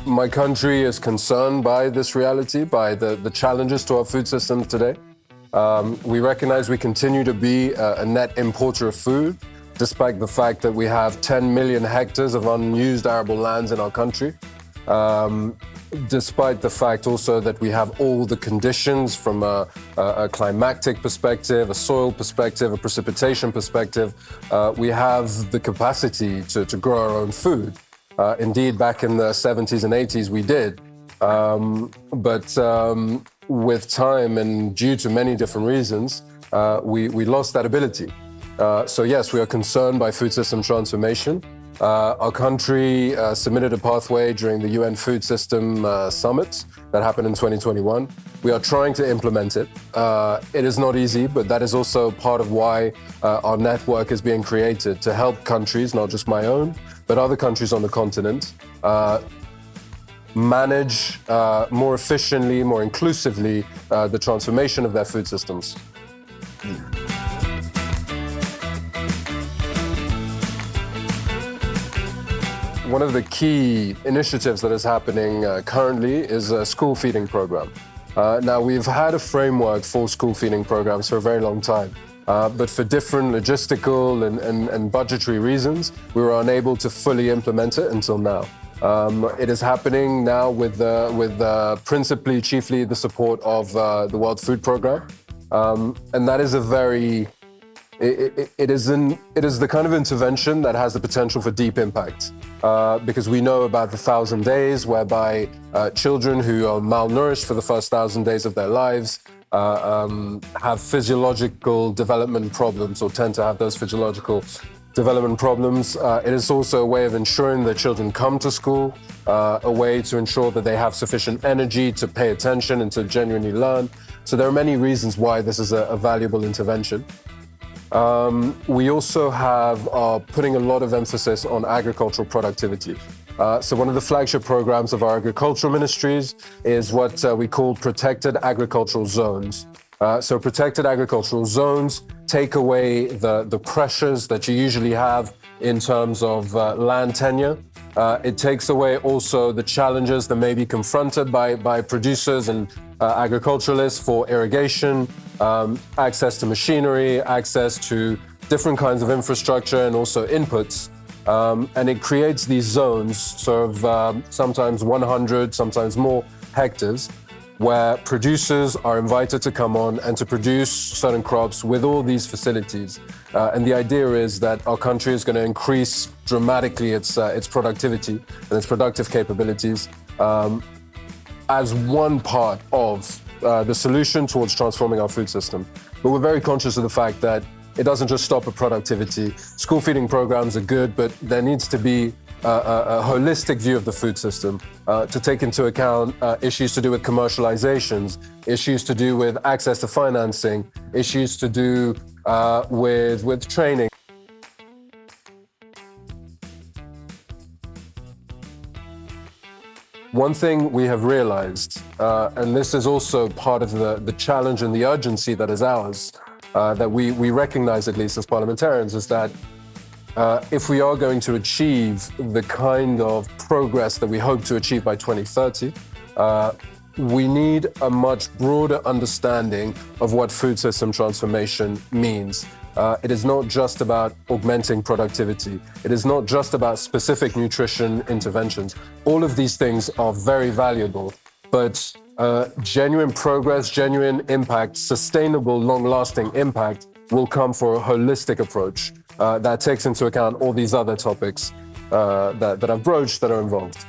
My country is concerned by this reality, by the challenges to our food system today. We recognize we continue to be a net importer of food, despite the fact that we have 10 million hectares of unused arable lands in our country. Despite the fact also that we have all the conditions from a climatic perspective, a soil perspective, a precipitation perspective, we have the capacity to grow our own food. Indeed, back in the 70s and 80s, we did. But with time and due to many different reasons, we lost that ability. So yes, we are concerned by food system transformation. Our country submitted a pathway during the UN Food System Summit that happened in 2021. We are trying to implement it. It is not easy, but that is also part of why our network is being created to help countries, not just my own, but other countries on the continent, manage more efficiently, more inclusively, the transformation of their food systems. One of the key initiatives that is happening currently is a school feeding program. Now, we've had a framework for school feeding programs for a very long time, but for different logistical and budgetary reasons, we were unable to fully implement it until now. It is happening now with principally, chiefly the support of the World Food Programme, and that is a very It is the kind of intervention that has the potential for deep impact, because we know about the 1,000 days whereby children who are malnourished for the first 1,000 days of their lives have physiological development problems or tend to have those physiological development problems. It is also a way of ensuring that children come to school, a way to ensure that they have sufficient energy to pay attention and to genuinely learn. So there are many reasons why this is a valuable intervention. We also are putting a lot of emphasis on agricultural productivity. So one of the flagship programs of our agricultural ministries is what we call protected agricultural zones. So protected agricultural zones take away the pressures that you usually have in terms of land tenure. It takes away also the challenges that may be confronted by producers and agriculturalists for irrigation, access to machinery, access to different kinds of infrastructure and also inputs. And it creates these zones, sort of sometimes 100, sometimes more hectares, where producers are invited to come on and to produce certain crops with all these facilities. And the idea is that our country is going to increase dramatically its productivity and its productive capabilities as one part of the solution towards transforming our food system. But we're very conscious of the fact that it doesn't just stop at productivity. School feeding programs are good, but there needs to be a holistic view of the food system to take into account issues to do with commercializations, issues to do with access to financing, issues to do with training. One thing we have realized, and this is also part of the challenge and the urgency that is ours, that we recognize at least as parliamentarians, is that if we are going to achieve the kind of progress that we hope to achieve by 2030, we need a much broader understanding of what food system transformation means. It is not just about augmenting productivity. It is not just about specific nutrition interventions. All of these things are very valuable, but genuine progress, genuine impact, sustainable, long-lasting impact will come for a holistic approach that takes into account all these other topics that I've broached that are involved.